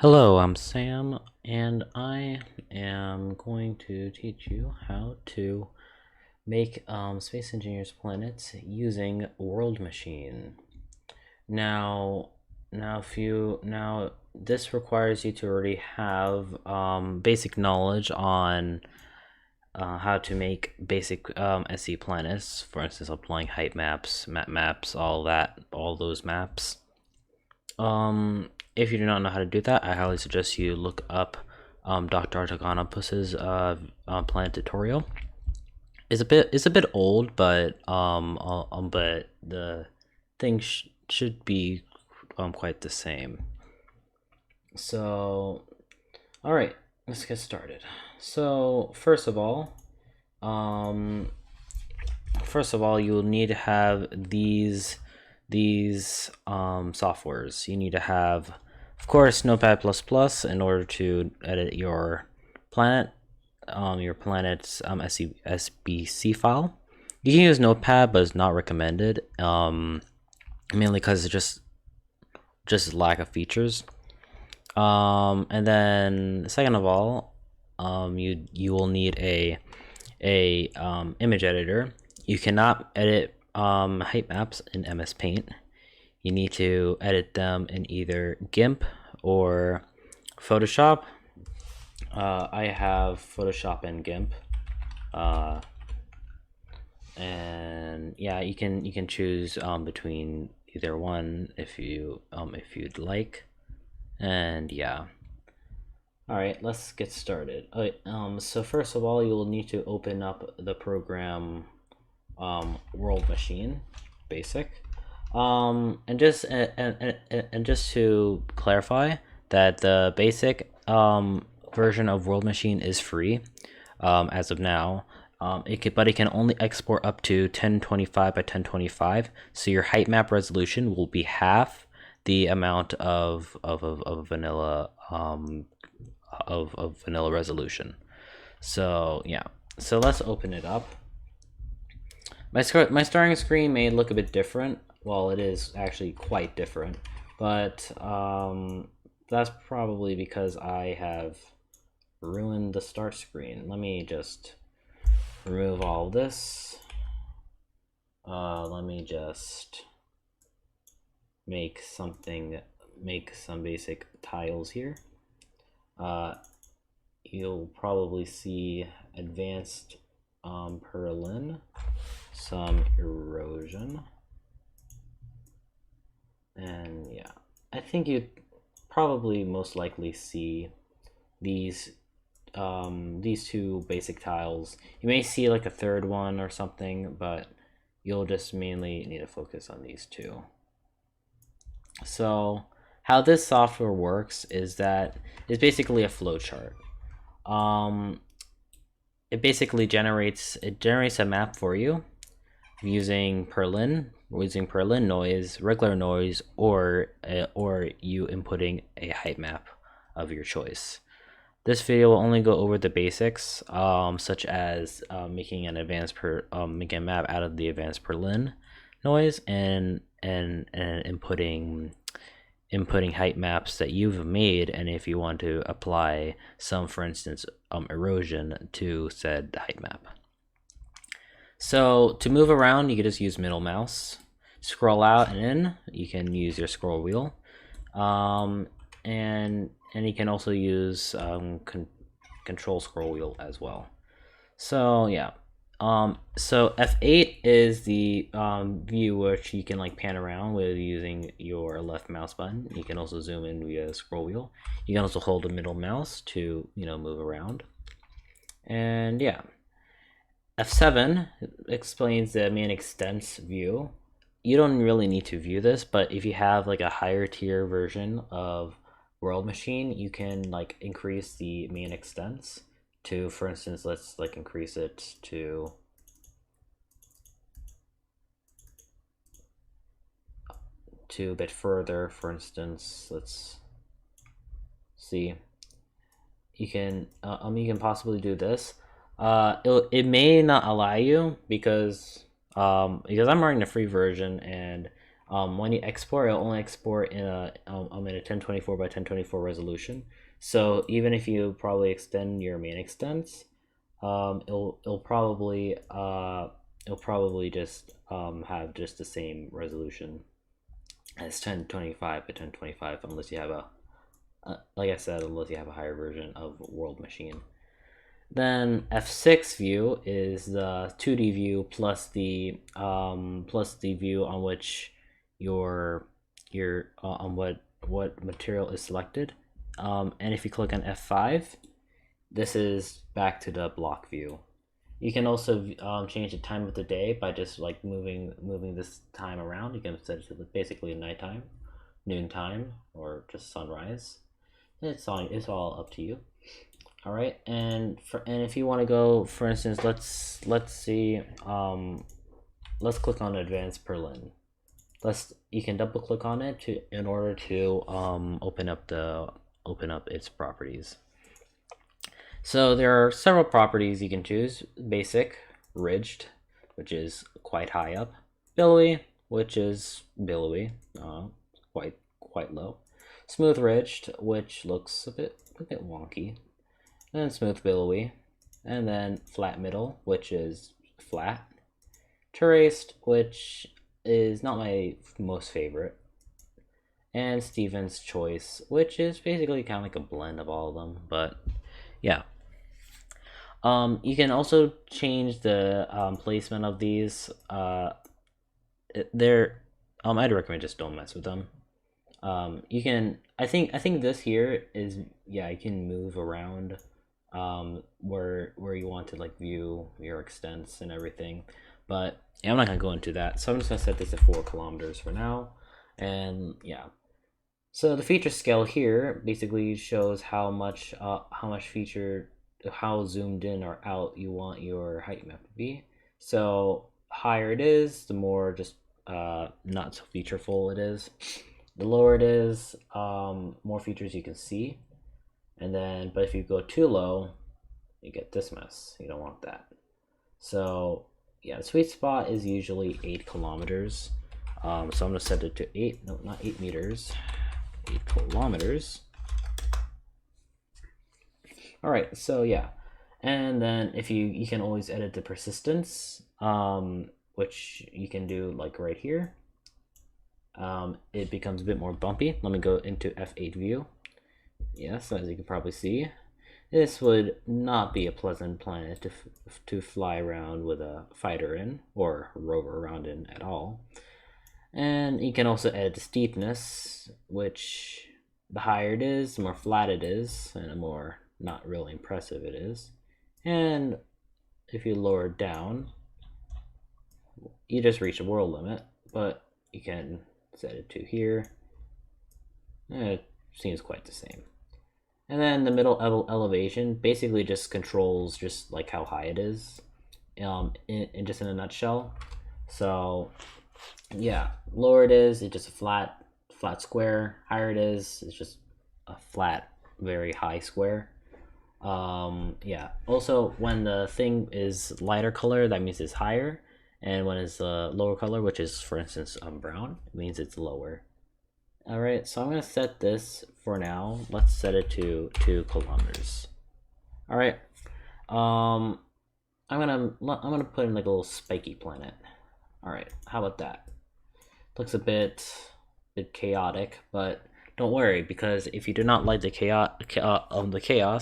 Hello, I'm Sam, and I am going to teach you how to make Space Engineers planets using WorldMachine. Now, now this requires you to already have basic knowledge on how to make basic SE planets. For instance, applying height maps, map maps, all those maps. If you do not know how to do that, I highly suggest you look up Dr. Artaganopoulos' planet tutorial. It's a bit old, but the thing should be quite the same. So, all right, let's get started. So um, first of all, you'll need to have these softwares. You need to have, of course, Notepad++ in order to edit your planet, your planet's SBC file. You can use Notepad, but it's not recommended, mainly because it's just lack of features. And then second of all, you will need a image editor. You cannot edit height maps in MS Paint. You need to edit them in either GIMP or Photoshop. I have Photoshop and GIMP, and yeah, you can choose between either one if you'd like, and yeah. All right, let's get started. All right, so first of all, you'll need to open up the program WorldMachine Basic, and just to clarify that the basic version of WorldMachine is free as of now. But it can only export up to 1025 by 1025, so your height map resolution will be half the amount of vanilla of vanilla resolution. So yeah, so let's open it up. My starting screen may look a bit different. Well, it is actually quite different, but that's probably because I have ruined the start screen. Let me just remove all of this. Let me just make some basic tiles here. You'll probably see Advanced Perlin, some Erosion, and yeah, I think you'd probably most likely see these two basic tiles. You may see like a third one or something, but you'll just mainly need to focus on these two. So how this software works is that it's basically a flowchart. It basically generates a map for you using Perlin, noise, regular noise, or you inputting a height map of your choice. This video will only go over the basics, such as making a map out of the Advanced Perlin noise and inputting height maps that you've made, and if you want to apply some, for instance, erosion to said height map. So to move around, you can just use middle mouse. Scroll out and in, you can use your scroll wheel, and you can also use control scroll wheel as well. So yeah, so F8 is the view which you can like pan around with using your left mouse button. You can also zoom in via scroll wheel. You can also hold the middle mouse to move around. And yeah, F7 explains the main extents view. You don't really need to view this, but if you have like a higher tier version of WorldMachine, you can like increase the main extents to, for instance, let's like increase it to a bit further. For instance, let's see. You can possibly do this. It may not allow you because I'm running the free version, and When you export, it'll only export in a 1024 by 1024 resolution. So even if you probably extend your main extents, it'll probably just have just the same resolution as 1025 by 1025, unless you have a like I said, unless you have a higher version of WorldMachine. Then F6 view is the 2D view plus the view on which your on what material is selected. And if you click on F5, this is back to the block view. You can also change the time of the day by just like moving this time around. You can set it to basically nighttime, noontime, or just sunrise. It's all up to you. All right, and if you want to go, for instance, let's see, let's click on Advanced Perlin. You can double click on it in order to open up its properties. So there are several properties you can choose: basic, ridged, which is quite high up; billowy, which is billowy, quite low; smooth ridged, which looks a bit wonky; then smooth billowy; and then flat middle, which is flat; terraced, which is not my most favorite; and Stevens choice, which is basically kind of like a blend of all of them, but yeah. You can also change the placement of these. I'd recommend just don't mess with them. You can. I think this here is, yeah. You can move around where you want to like view your extents and everything, but yeah, I'm not gonna go into that. So I'm just gonna set this at 4 kilometers for now, and yeah. So the feature scale here basically shows how much feature, how zoomed in or out you want your height map to be. So higher it is, the more just not so featureful it is. The lower it is, more features you can see. And then, but if you go too low, you get this mess. You don't want that. So yeah, the sweet spot is usually 8 kilometers. So I'm gonna set it to 8, no, not 8 meters, 8 kilometers. All right, so yeah, and then if you can always edit the persistence, which you can do like right here. It becomes a bit more bumpy. Let me go into F8 view. Yes, as you can probably see, this would not be a pleasant planet to fly around with a fighter in, or rover around in at all. And you can also edit the steepness, which the higher it is, the more flat it is, and the more not really impressive it is. And if you lower it down, you just reach the world limit, but you can set it to here. It seems quite the same. And then the middle elevation basically just controls just like how high it is, in just in a nutshell. So yeah, lower it is, it's just a flat square. Higher it is, it's just a flat, very high square. Yeah, also when the thing is lighter color, that means it's higher, and when it's lower color, which is for instance brown, it means it's lower. All right, so I'm gonna set this for now. Let's set it to 2 kilometers. All right, I'm gonna put in like a little spiky planet. All right, how about that? Looks a bit chaotic, but don't worry, because if you do not like the chaos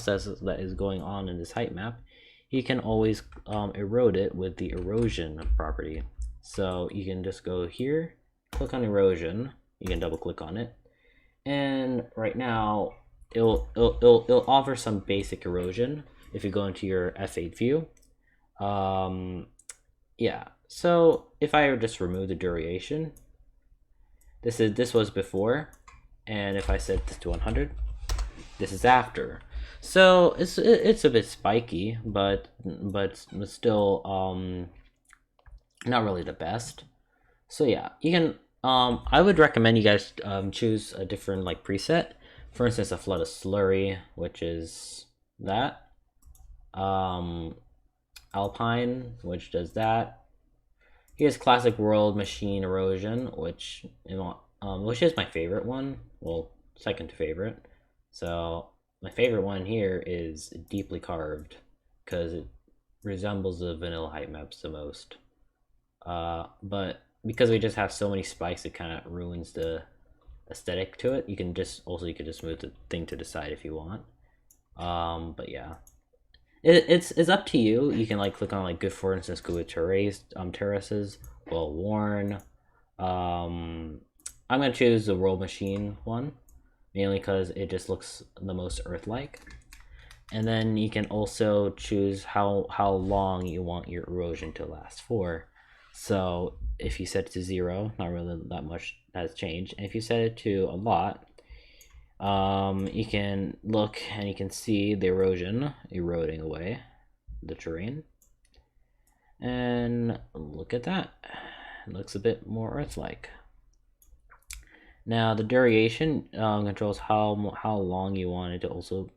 that is going on in this height map, you can always erode it with the erosion property. So you can just go here, click on erosion. You can double click on it, and right now it'll offer some basic erosion if you go into your F8 view. Yeah, so if I just remove the duration, this was before, and if I set this to 100, this is after. So it's a bit spiky, but still not really the best. So yeah, you can I would recommend you guys choose a different like preset. For instance, a flood of slurry, which is that. Alpine, which does that. Here's classic WorldMachine Erosion, which is my favorite one. Well, second to favorite. So my favorite one here is Deeply Carved, because it resembles the vanilla Heightmaps the most. But because we just have so many spikes, it kind of ruins the aesthetic to it. You can just move the thing to the side if you want. But yeah, it's up to you. You can like click on like good, for instance, good terraces, well worn. I'm gonna choose the WorldMachine one, mainly because it just looks the most Earth-like. And then you can also choose how long you want your erosion to last for. So if you set it to 0, not really that much has changed. And if you set it to a lot, you can look and you can see the erosion eroding away the terrain. And look at that. It looks a bit more Earth-like. Now the duration controls how long you want it to also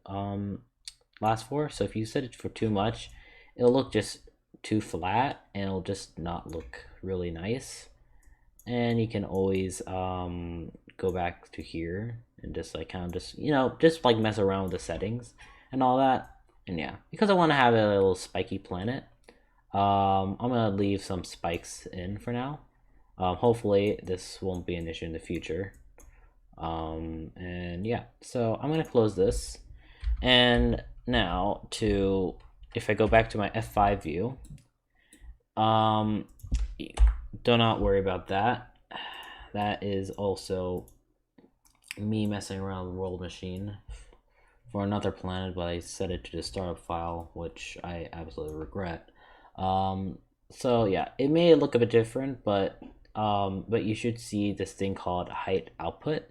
last for. So if you set it for too much, it'll look just too flat and it'll just not look really nice. And you can always go back to here and just like kind of just like mess around with the settings and all that. And yeah, because I want to have a little spiky planet, I'm gonna leave some spikes in for now. Hopefully this won't be an issue in the future. And yeah, so I'm gonna close this. And now if I go back to my F5 view, do not worry about that. That is also me messing around with WorldMachine for another planet, but I set it to the startup file, which I absolutely regret. So yeah, it may look a bit different, but you should see this thing called height output,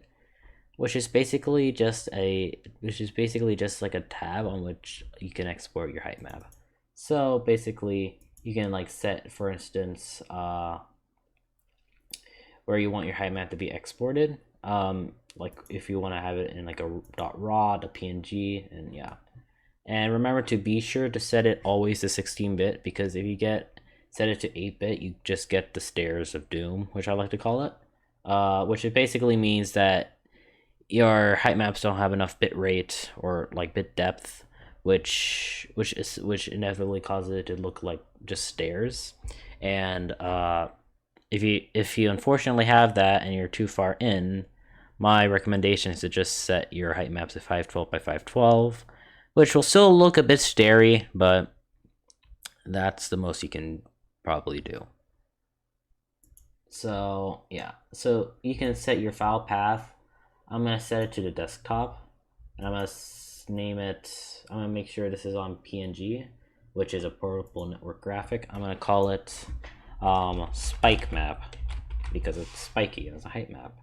which is basically just like a tab on which you can export your height map. So basically you can like set, for instance, where you want your height map to be exported. Like if you want to have it in like a .raw, a PNG, and yeah. And remember to be sure to set it always to 16-bit, because if you set it to 8-bit, you just get the stairs of doom, which I like to call it. Which it basically means that your height maps don't have enough bit rate or like bit depth, which inevitably causes it to look like just stairs. And if you unfortunately have that and you're too far in, my recommendation is to just set your height maps to 512 by 512, which will still look a bit starey, but that's the most you can probably do. So yeah, so you can set your file path. I'm gonna set it to the desktop, and I'm gonna make sure this is on PNG, which is a portable network graphic. I'm gonna call it spike map, because it's spiky and it's a height map.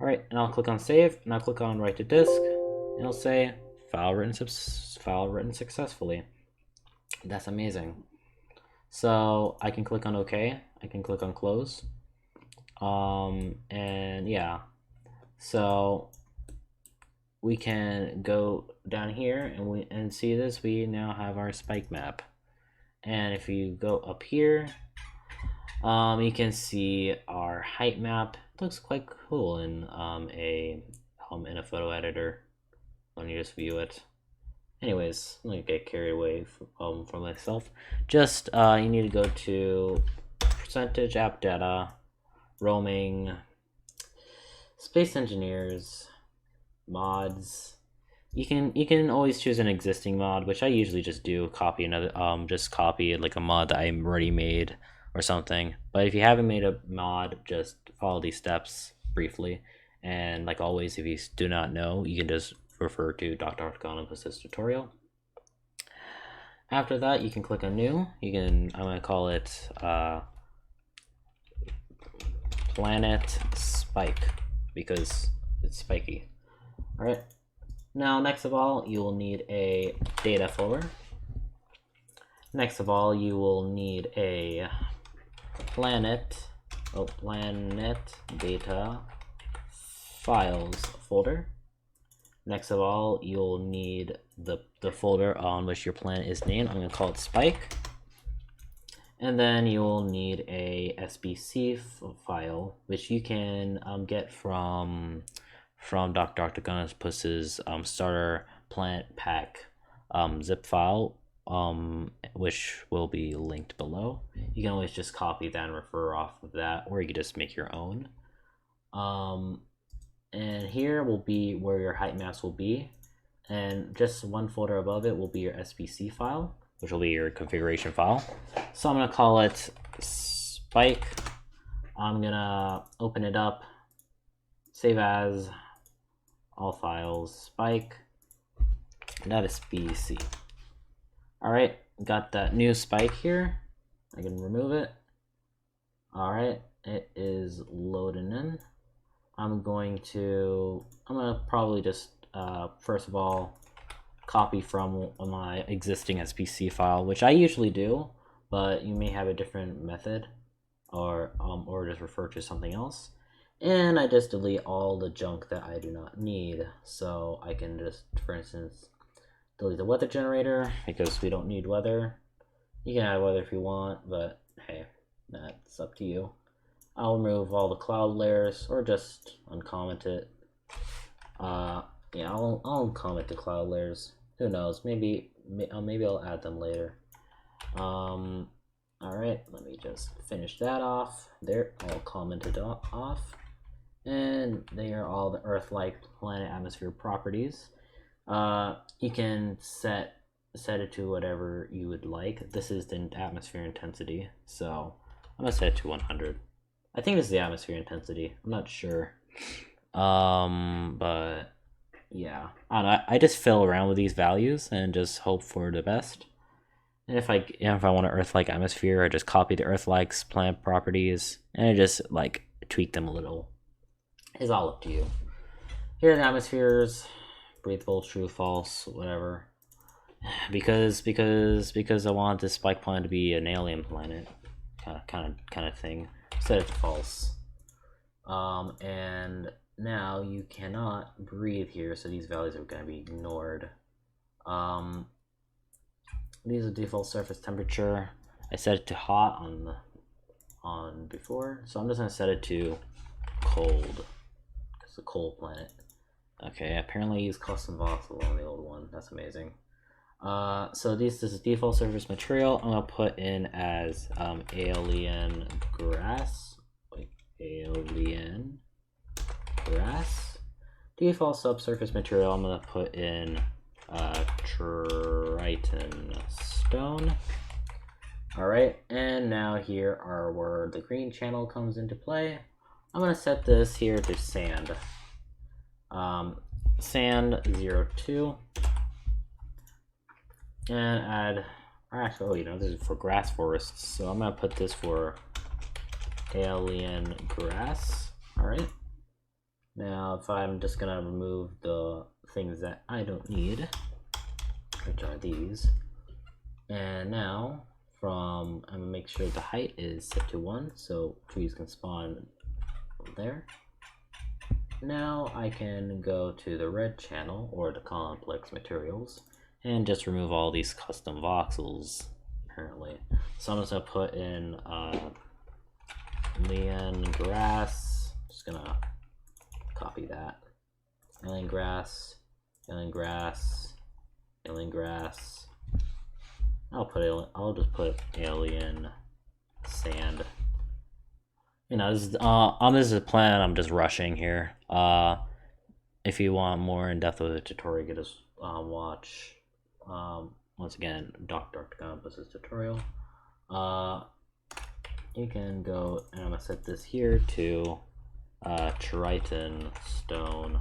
All right, and I'll click on save, and I'll click on write to disk, and it'll say file written successfully. That's amazing. So I can click on OK. I can click on close. And yeah, so we can go down here and see this. We now have our spike map. And if you go up here, you can see our height map. It looks quite cool in a photo editor when you just view it. Anyways, I'm gonna get carried away from myself. Just you need to go to percentage app data, roaming, space engineers, mods. You can always choose an existing mod, which I usually just do. Copy like a mod that I already made or something. But if you haven't made a mod, just follow these steps briefly. And like always, if you do not know, you can just refer to Dr. Olympus's tutorial. After that, you can click on new. I'm gonna call it Planet Spike, because it's spiky. All right. Now, next of all, you will need a data folder. Next of all, you will need a planet data files folder. Next of all, you'll need the folder on which your planet is named. I'm going to call it Spike. And then you will need a SBC file, which you can get from Dr. Octagonus's starter plant pack zip file, which will be linked below. You can always just copy that and refer off of that, or you can just make your own. And here will be where your height maps will be, and just one folder above it will be your SBC file, which will be your configuration file. So I'm gonna call it Spike. I'm gonna open it up, save as, all files, Spike, and that is SBC. All right, got that new Spike here. I can remove it. All right, it is loading in. I'm gonna probably just first of all copy from my existing SBC file, which I usually do, but you may have a different method, or just refer to something else. And I just delete all the junk that I do not need. So I can just, for instance, delete the weather generator because we don't need weather. You can add weather if you want, but hey, that's up to you. I'll remove all the cloud layers, or just uncomment it. Yeah, I'll uncomment the cloud layers. Who knows? Maybe I'll add them later. All right, let me just finish that off. They're all commented off, and they are all the Earth-like planet atmosphere properties. You can set it to whatever you would like. This is the atmosphere intensity, so I'm gonna set it to 100. I think this is the atmosphere intensity. I'm not sure. But yeah, I don't know. I just fiddle around with these values and just hope for the best. And if I want an Earth-like atmosphere, I just copy the Earth-like plant properties and I just like tweak them a little. It's all up to you. Here are the atmospheres: breathable, true, false, whatever. Because I want this spike planet to be an alien planet, kind of thing. Set it to false. And now you cannot breathe here, so these values are going to be ignored. These are default surface temperature. I set it to hot on before, so I'm just going to set it to cold. It's a cold planet. Okay, apparently I use custom voxel on the old one. That's amazing. So this is default surface material. I'm gonna put in as alien grass. Wait, alien grass. Default subsurface material. I'm gonna put in Triton stone. All right, and now here are where the green channel comes into play. I'm gonna set this here to sand. Sand 02. And add, actually, this is for grass forests, so I'm gonna put this for alien grass. All right. Now, if I'm just gonna remove the things that I don't need, which are these, and now I'm gonna make sure the height is set to 1, so trees can spawn there. Now I can go to the red channel, or the complex materials, and just remove all these custom voxels, apparently. So I'm just gonna put in alien grass. Just gonna copy that. Alien grass, alien grass, alien grass. I'll just put alien sand. This is a plan. I'm just rushing here. If you want more in depth of the tutorial, you can just watch. Once again, Dr. Octagonus's tutorial. You can go, and I'm gonna set this here to Triton stone.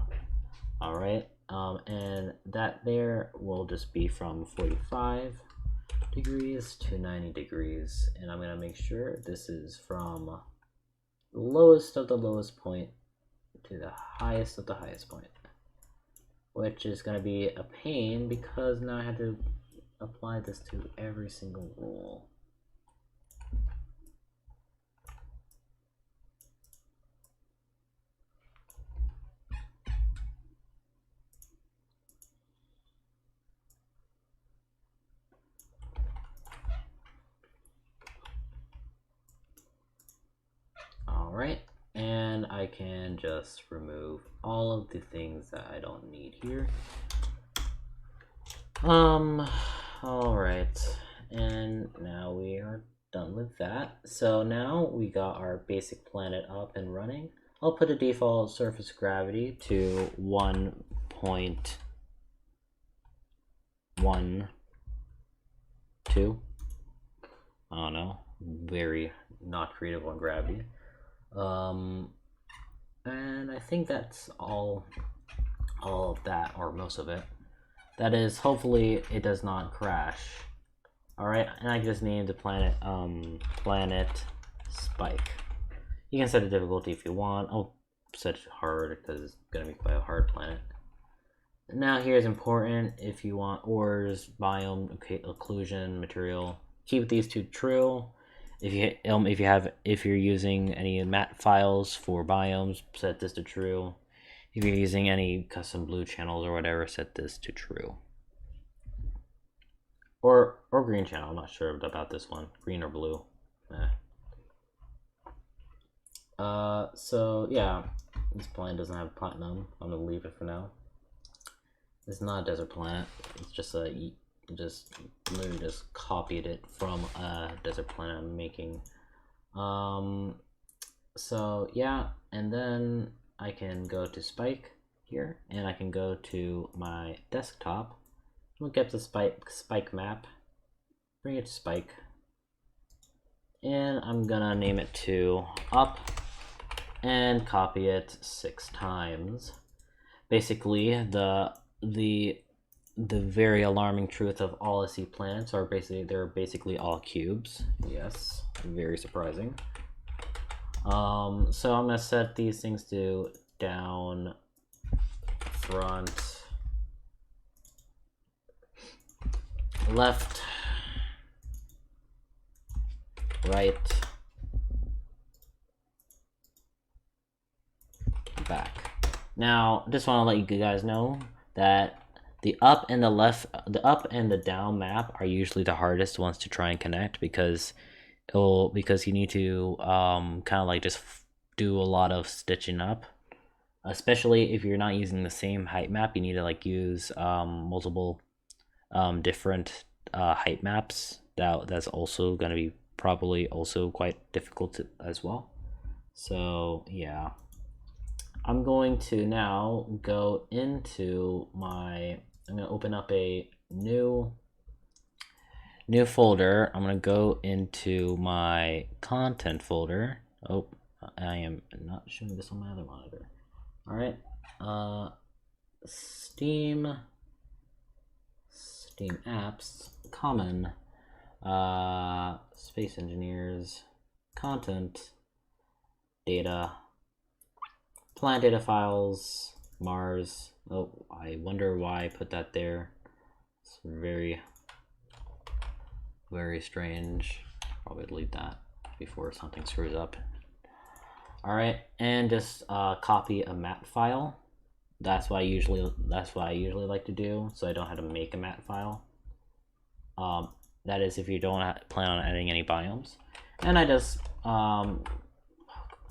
All right, and that there will just be from 45 degrees to 90 degrees, and I'm gonna make sure this is from the lowest of the lowest point to the highest of the highest point, which is going to be a pain because now I have to apply this to every single rule. right, and I can just remove all of the things that I don't need here. All right, and now we are done with that. So now we got our basic planet up and running. I'll put a default surface gravity to 1.12. I don't know, very not creative on gravity. And I think that's all of that, or most of it. That is, hopefully it does not crash. Alright, and I just named the planet Planet Spike. You can set a difficulty if you want. I'll set it hard because it's gonna be quite a hard planet. Now here's important: if you want ores, biome, occlusion, material, keep these two true. If you're using any mat files for biomes, set this to true. If you're using any custom blue channels or whatever, set this to true. Or green channel, I'm not sure about this one. Green or blue. So yeah, this planet doesn't have platinum. I'm gonna leave it for now. It's not a desert planet. It's just literally just copied it from a desert planet I'm making. So yeah, and then I can go to Spike here, and I can go to my desktop. We'll get the Spike map, bring it to Spike, and I'm gonna name it to up and copy it 6 times. Basically, the very alarming truth of all SE planets are they're basically all cubes. Yes, very surprising. So I'm gonna set these things to down, front, left, right, back. Now, just want to let you guys know that the up and the down map are usually the hardest ones to try and connect, because you need to kind of like just do a lot of stitching up, especially if you're not using the same height map. You need to like use multiple different height maps. That's also going to be probably also quite difficult as well. So yeah, I'm going to now go into I'm going to open up a new folder. I'm going to go into my content folder. Oh, I am not showing this on my other monitor. All right, Steam apps, common, space engineers, content, data, plant data files, Mars. Oh, I wonder why I put that there. It's very, very strange. Probably delete that before something screws up. All right, and just copy a mat file. That's what I usually like to do, so I don't have to make a mat file. That is if you don't plan on adding any biomes. And I just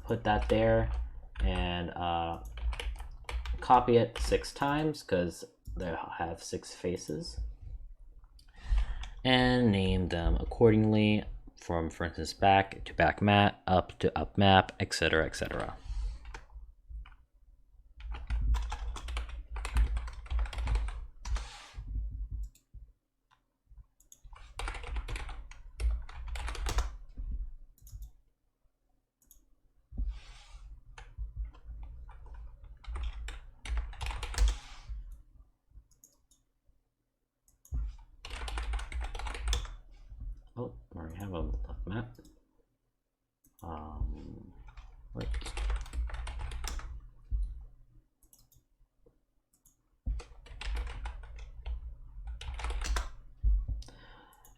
put that there and copy it 6 times because they have 6 faces, and name them accordingly, from, for instance, back to back mat, up to up map, etc., etc. Oh, I already have a left map. Right.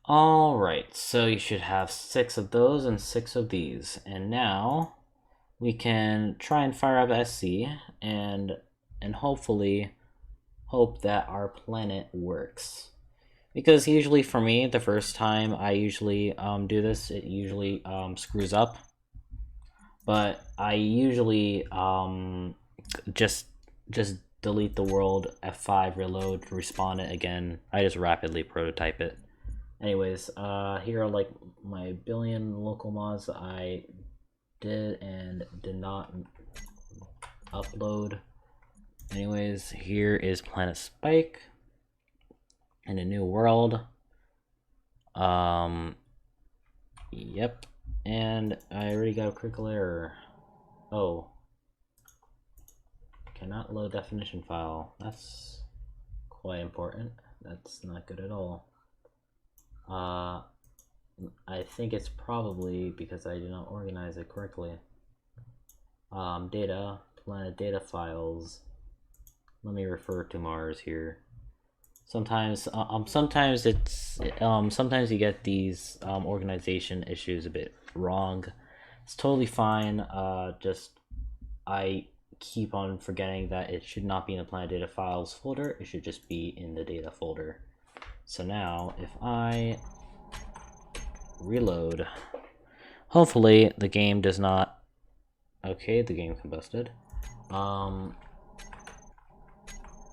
All right, so you should have 6 of those and 6 of these, and now we can try and fire up SC and hopefully hope that our planet works. Because usually for me, the first time I usually do this, it usually screws up. but I usually just delete the world, F5, reload, respawn it again. I just rapidly prototype it. Anyways, here are like my billion local mods that I did and did not upload. Anyways, here is Planet Spike in a new world. Yep, and I already got a critical error. Oh, cannot load definition file. That's quite important. That's not good at all. I think it's probably because I did not organize it correctly. Data, planet data files. Let me refer to Mars here. Sometimes sometimes you get these organization issues a bit wrong. It's totally fine. Just I keep on forgetting that it should not be in the planet data files folder. It should just be in the data folder. So now if I reload, hopefully the game does not. Okay, the game combusted.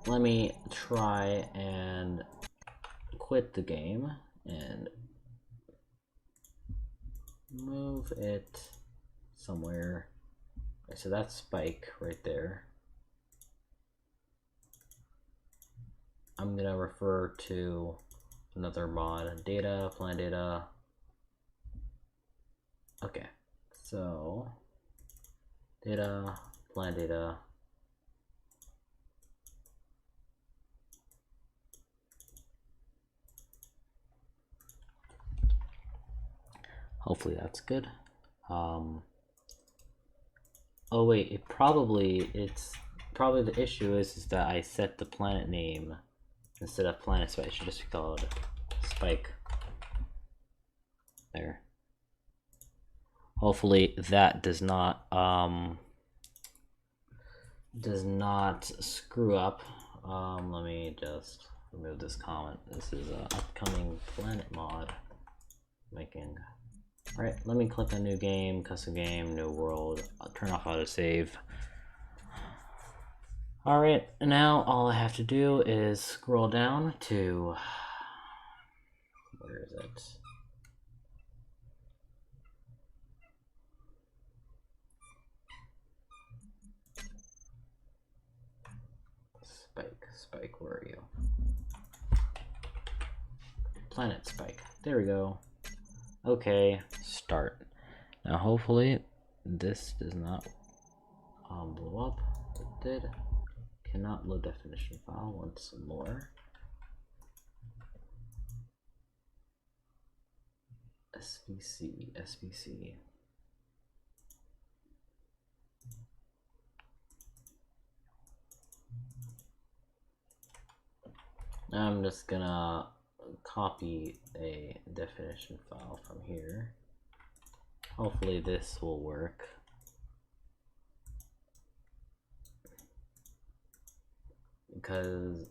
Let me try and quit the game and move it somewhere. Okay, so that's Spike right there. I'm gonna refer to another mod, data, planet data. Okay, so data, planet data. Hopefully that's good. Oh wait, it's probably the issue is that I set the planet name instead of planet spike. It should just be called Spike. There. Hopefully that does not screw up. Let me just remove this comment. This is an upcoming planet mod making. Alright, let me click on new game, custom game, new world. I'll turn off autosave. Alright, now all I have to do is scroll down to, where is it? Spike, where are you? Planet Spike, there we go. Okay, start. Now hopefully this does not blow up. It did. Cannot load definition file once more. SBC. I'm just gonna copy a definition file from here. Hopefully this will work. Because,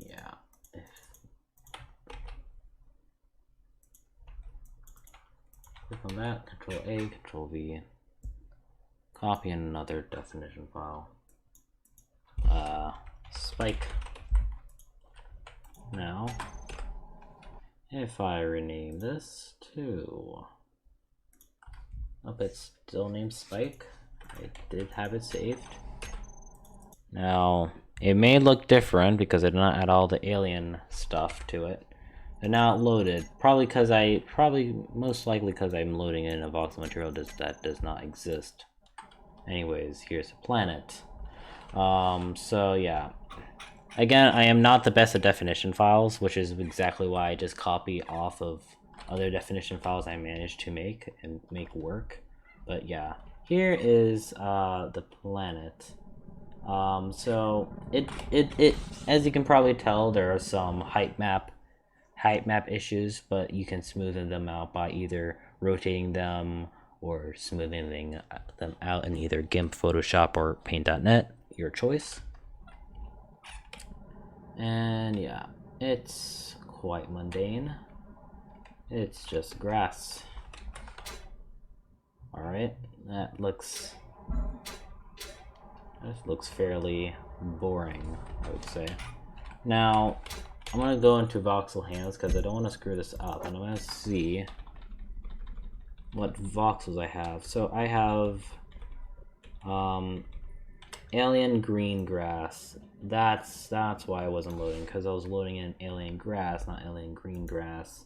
yeah, click on that, Control A, Control V, copy another definition file. Spike. Now, if I rename this to, oh, it's still named Spike. I did have it saved. Now, it may look different because I did not add all the alien stuff to it. And now it loaded, most likely because I'm loading in a voxel material that does not exist. Anyways, here's a planet. So yeah. Again, I am not the best at definition files, which is exactly why I just copy off of other definition files I managed to make and make work. But yeah, here is the planet. So it as you can probably tell, there are some height map issues, but you can smoothen them out by either rotating them or smoothing them out in either GIMP, Photoshop, or Paint.net, your choice. And yeah, it's quite mundane. It's just grass. Alright, that looks fairly boring, I would say. Now, I'm gonna go into voxel hands because I don't want to screw this up, and I'm gonna see what voxels I have. So I have alien green grass. That's why I wasn't loading, because I was loading in alien grass, not alien green grass.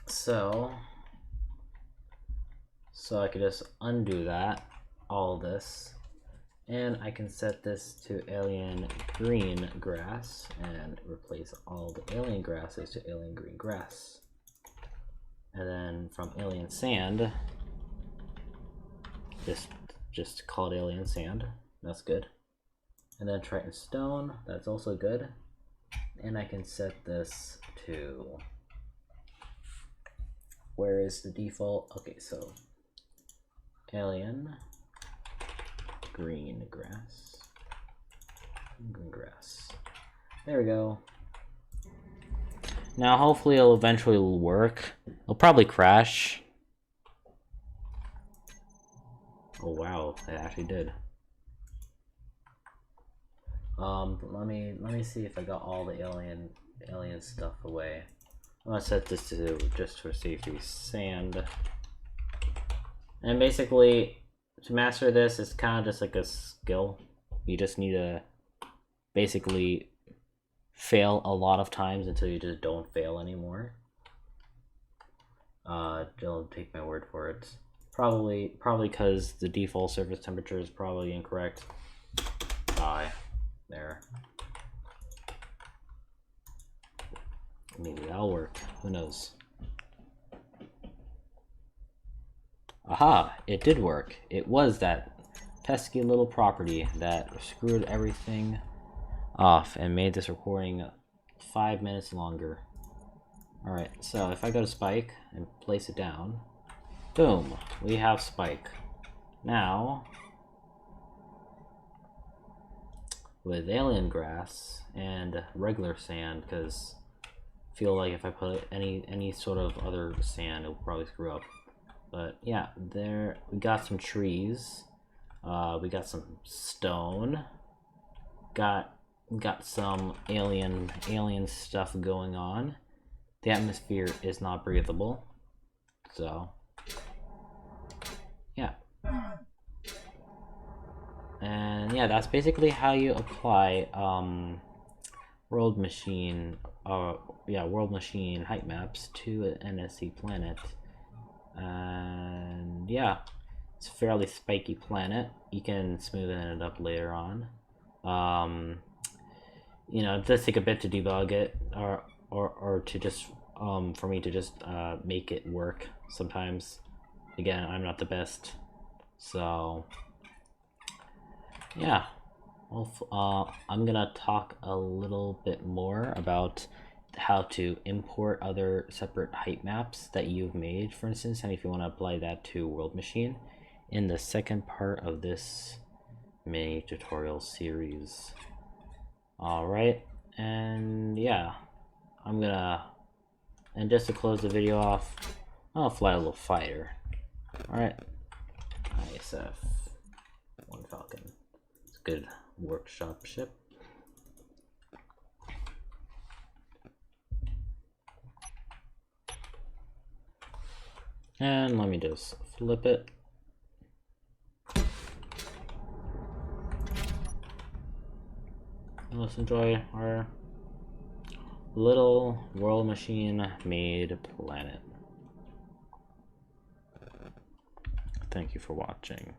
So I could just undo that, all this, and I can set this to alien green grass and replace all the alien grasses to alien green grass. And then from alien sand, just call it alien sand. That's good. And then Triton stone, that's also good. And I can set this to, where is the default? Okay, so alien green grass. Green grass. There we go. Now hopefully it'll eventually work. It'll probably crash. Oh wow, it actually did. Let me see if I got all the alien stuff away. I'm gonna set this to just for safety sand. And basically, to master this, it's kind of just like a skill. You just need to basically fail a lot of times until you just don't fail anymore. Don't take my word for it. Probably because the default surface temperature is probably incorrect. Die. There. Maybe that'll work. Who knows? Aha! It did work. It was that pesky little property that screwed everything off and made this recording 5 minutes longer. Alright, so if I go to Spike and place it down, boom, we have Spike. Now, with alien grass and regular sand, because I feel like if I put any sort of other sand, it will probably screw up. But yeah, there we got some trees, we got some stone, got some alien stuff going on. The atmosphere is not breathable, so yeah. And yeah, that's basically how you apply WorldMachine Heightmaps to an SE planet. And yeah, it's a fairly spiky planet. You can smoothen it up later on. You know, it does take a bit to debug it, or to just for me to just make it work sometimes. Again, I'm not the best, so yeah. Well, I'm gonna talk a little bit more about how to import other separate height maps that you've made, for instance, and if you want to apply that to WorldMachine in the second part of this mini tutorial series. Alright, and yeah, and just to close the video off, I'll fly a little fighter. Alright, ISF 1 Falcon. It's a good workshop ship. And let me just flip it. Let's enjoy our little WorldMachine made planet. Thank you for watching.